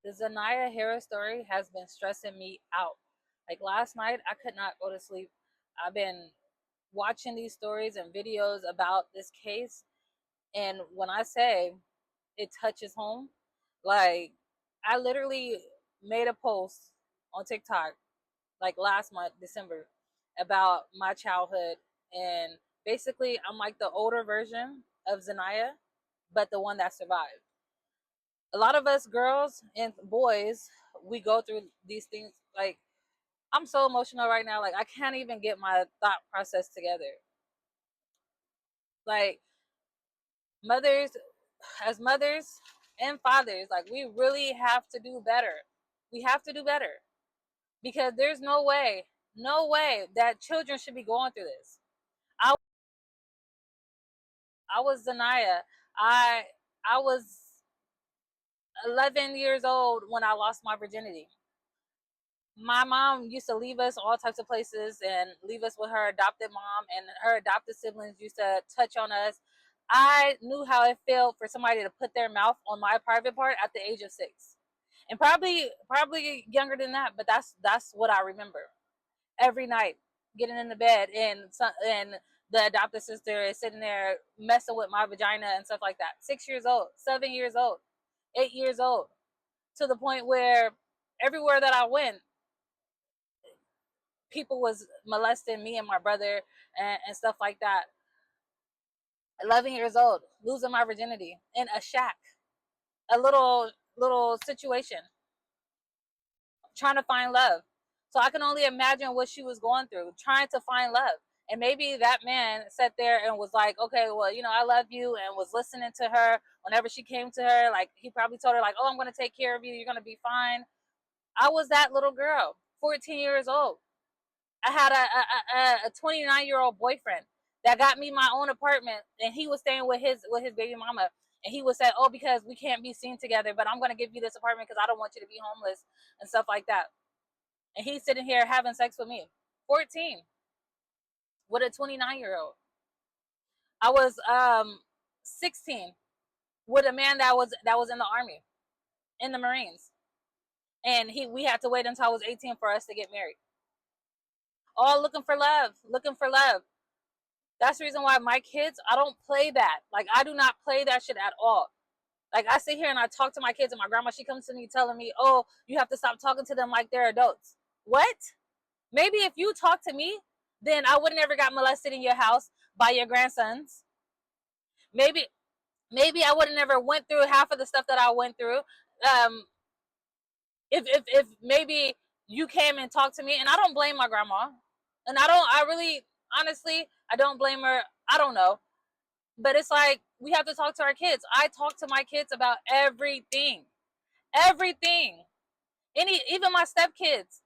The Zanaya Harris story has been stressing me out. Like last night, I could not go to sleep. I've been watching these stories and videos about this case, and when I say it touches home, like I literally made a post on TikTok like last month, December, about my childhood, and basically I'm like the older version of Zanaya, but the one that survived. A lot of us girls and boys, we go through these things. Like, I'm so emotional right now, like I can't even get my thought process together. Like, mothers, as mothers and fathers, like we really have to do better. We have to do better, because there's no way that children should be going through this. I i was Zanaya. I was 11 years old when I lost my virginity. My mom used to leave us all types of places and leave us with her adopted mom, and her adopted siblings used to touch on us. I knew how it felt for somebody to put their mouth on my private part at the age of 6, and probably younger than that, but that's what I remember. Every night, getting in the bed, and the adopted sister is sitting there messing with my vagina and stuff like that. 6 years old, 7 years old, 8 years old, to the point where everywhere that I went, people was molesting me and my brother, and stuff like that. 11 years old, losing my virginity in a shack, a little situation, trying to find love. So I can only imagine what she was going through, trying to find love. And maybe that man sat there and was like, okay, well, I love you, and was listening to her whenever she came to her. Like, he probably told her, like, oh, I'm going to take care of you, you're going to be fine. I was that little girl, 14 years old. I had a 29-year-old boyfriend that got me my own apartment, and he was staying with his baby mama. And he would say, "Oh, because we can't be seen together, but I'm going to give you this apartment because I don't want you to be homeless and stuff like that." And he's sitting here having sex with me, 14, with a 29-year-old. I was 16 with a man that was in the army, in the Marines, and we had to wait until I was 18 for us to get married. All looking for love, looking for love. That's the reason why my kids, I don't play that. Like, I do not play that shit at all. Like, I sit here and I talk to my kids, and my grandma, she comes to me telling me, oh, you have to stop talking to them like they're adults. What? Maybe if you talk to me, then I would never got molested in your house by your grandsons. Maybe I would have never went through half of the stuff that I went through. If maybe you came and talked to me, and I don't blame my grandma, and I really, honestly, I don't blame her. I don't know. But it's like, we have to talk to our kids. I talk to my kids about everything. Everything. Even my stepkids.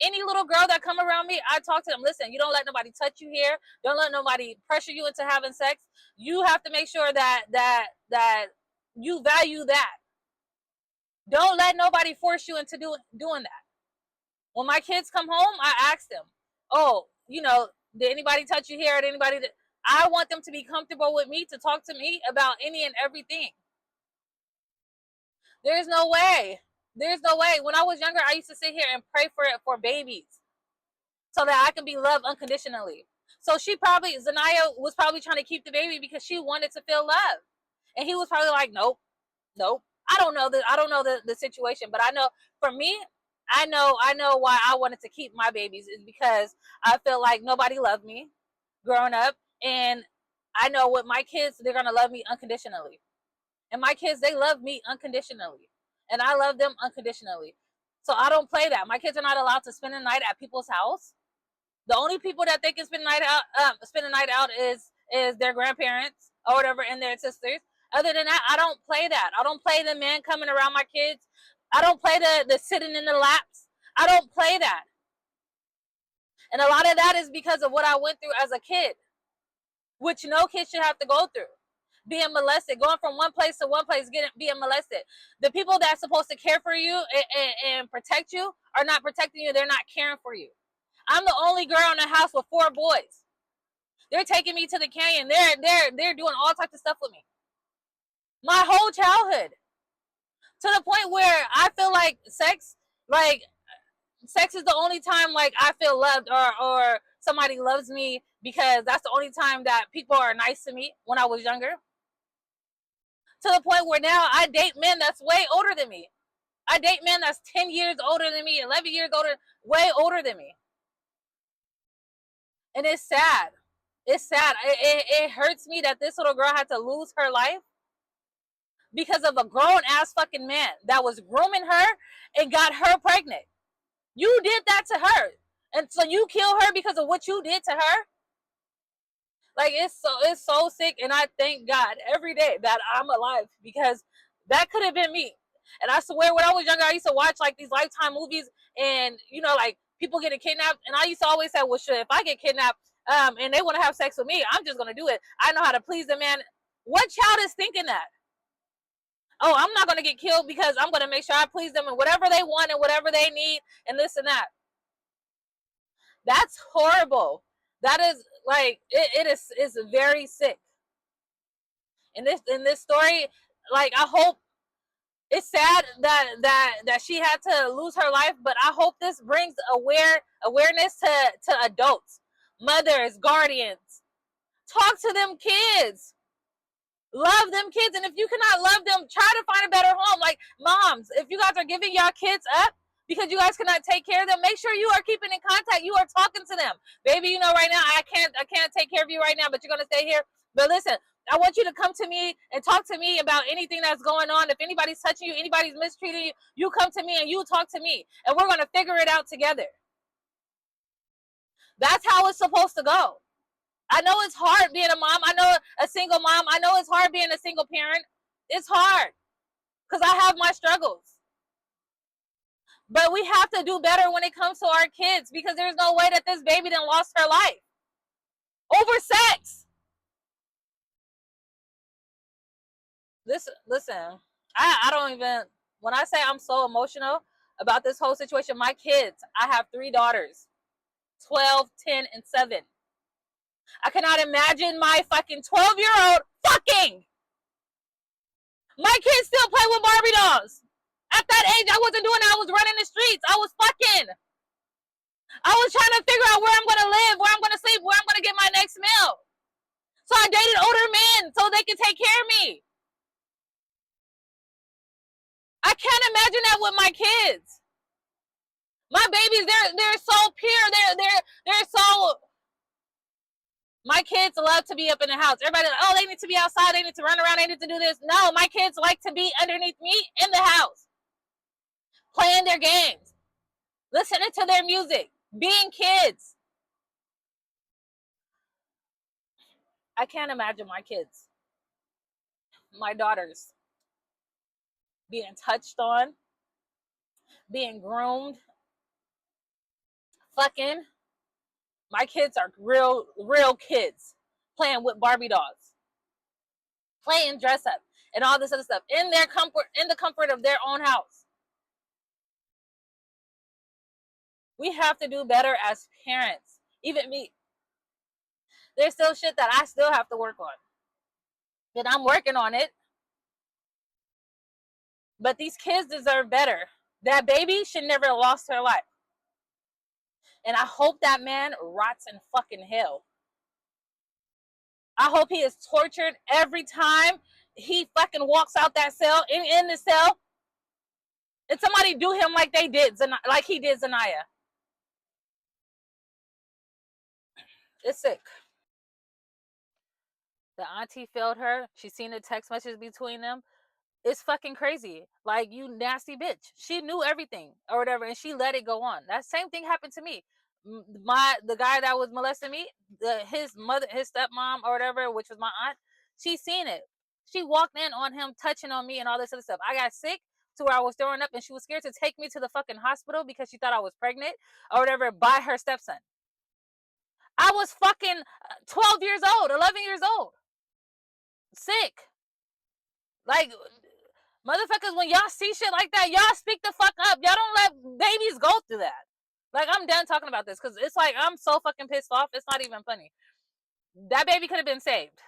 Any little girl that come around me, I talk to them. Listen, you don't let nobody touch you here. Don't let nobody pressure you into having sex. You have to make sure that you value that. Don't let nobody force you into doing that. When my kids come home, I ask them, oh, did anybody touch you here? Did anybody I want them to be comfortable with me to talk to me about any and everything. There's no way. There's no way. When I was younger, I used to sit here and pray for babies so that I can be loved unconditionally. So Zanaya was probably trying to keep the baby because she wanted to feel love. And he was probably like, nope, nope. I don't know the situation, but I know, for me, I know why I wanted to keep my babies is because I feel like nobody loved me growing up, and I know with my kids, they're gonna love me unconditionally. And my kids, they love me unconditionally, and I love them unconditionally. So I don't play that. My kids are not allowed to spend the night at people's house. The only people that they can spend the night out is their grandparents or whatever, and their sisters. Other than that, I don't play that. I don't play the men coming around my kids. I don't play the sitting in the laps. I don't play that. And a lot of that is because of what I went through as a kid, which no kid should have to go through. Being molested, going from one place to one place, being molested. The people that's supposed to care for you and protect you are not protecting you. They're not caring for you. I'm the only girl in the house with 4 boys. They're taking me to the canyon. They're doing all types of stuff with me. My whole childhood. To the point where I feel like sex is the only time like I feel loved, or somebody loves me, because that's the only time that people are nice to me when I was younger. To the point where now I date men that's way older than me. I date men that's 10 years older than me, 11 years older, way older than me. And it's sad. It's sad. It hurts me that this little girl had to lose her life because of a grown ass fucking man that was grooming her and got her pregnant. You did that to her. And so you kill her because of what you did to her? Like, it's so sick. And I thank God every day that I'm alive, because that could have been me. And I swear, when I was younger, I used to watch like these Lifetime movies, and you know, like people getting kidnapped, and I used to always say, well, shit, if I get kidnapped and they want to have sex with me, I'm just gonna do it. I know how to please the man. What child is thinking that? Oh, I'm not gonna get killed because I'm gonna make sure I please them and whatever they want and whatever they need and this and that. That's horrible. That is like it is very sick. In this story, like, I hope, it's sad that she had to lose her life, but I hope this brings awareness to adults, mothers, guardians. Talk to them kids. Love them kids. And if you cannot love them, try to find a better home. Like, moms, if you guys are giving your kids up because you guys cannot take care of them, make sure you are keeping in contact. You are talking to them. Baby, you know, right now I can't take care of you right now, but you're gonna stay here. But listen, I want you to come to me and talk to me about anything that's going on. If anybody's touching you, anybody's mistreating you, you come to me and you talk to me, and we're gonna figure it out together. That's how it's supposed to go. I know it's hard being a mom. I know a single mom. I know it's hard being a single parent. It's hard because I have my struggles. But we have to do better when it comes to our kids, because there's no way that this baby done lost her life over sex. Listen, I don't even, when I say I'm so emotional about this whole situation, my kids, I have 3 daughters, 12, 10, and 7. I cannot imagine my fucking 12-year-old fucking. My kids still play with Barbie dolls. At that age, I wasn't doing that. I was running the streets. I was fucking. I was trying to figure out where I'm going to live, where I'm going to sleep, where I'm going to get my next meal. So I dated older men so they could take care of me. I can't imagine that with my kids. My babies, they're so pure. They're so. My kids love to be up in the house. Everybody, oh, they need to be outside. They need to run around. They need to do this. No, my kids like to be underneath me in the house, playing their games, listening to their music, being kids. I can't imagine my kids, my daughters, being touched on, being groomed, fucking. My kids are real kids, playing with Barbie dolls, playing dress up, and all this other stuff in their comfort, in the comfort of their own house. We have to do better as parents. Even me. There's still shit that I still have to work on. And I'm working on it. But these kids deserve better. That baby should never have lost her life. And I hope that man rots in fucking hell. I hope he is tortured every time he fucking walks out that cell, in the cell. And somebody do him like they did, like he did Zanaya. It's sick. The auntie failed her. She seen the text messages between them. It's fucking crazy. Like, you nasty bitch. She knew everything or whatever, and she let it go on. That same thing happened to me. The guy that was molesting me, his stepmom or whatever, which was my aunt, she seen it. She walked in on him touching on me and all this other stuff. I got sick to where I was throwing up, and she was scared to take me to the fucking hospital because she thought I was pregnant or whatever by her stepson. I was fucking 12 years old, 11 years old. Sick. Like, motherfuckers, when y'all see shit like that, y'all speak the fuck up. Y'all don't let babies go through that. Like, I'm done talking about this because it's like I'm so fucking pissed off. It's not even funny. That baby could have been saved.